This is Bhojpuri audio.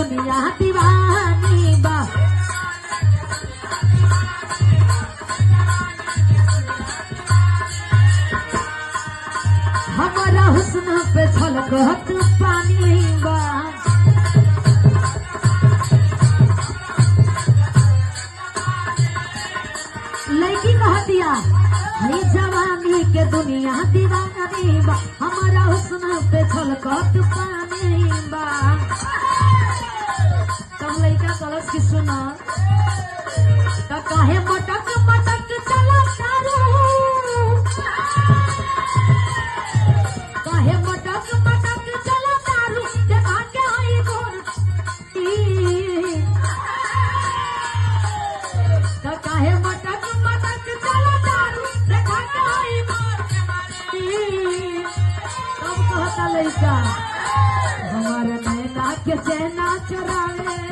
दुनिया दीवानी बा। हमारा हुस्न पे छलकत पानी बा। लड़की कह दिया हई जवानी के दुनिया दीवानी बा। हमारा हुस्न पे छलकत पानी बा। तब लड़का कलश की सुना तो काहे मटक मटक चला तारू, काहे मटक मटक चला तारू, देखा के हई गोर तो काहे मटक मटक चला तारू, देखा के हई गोर। तब कहता लड़का हमारे नैना के चैना चुरावे।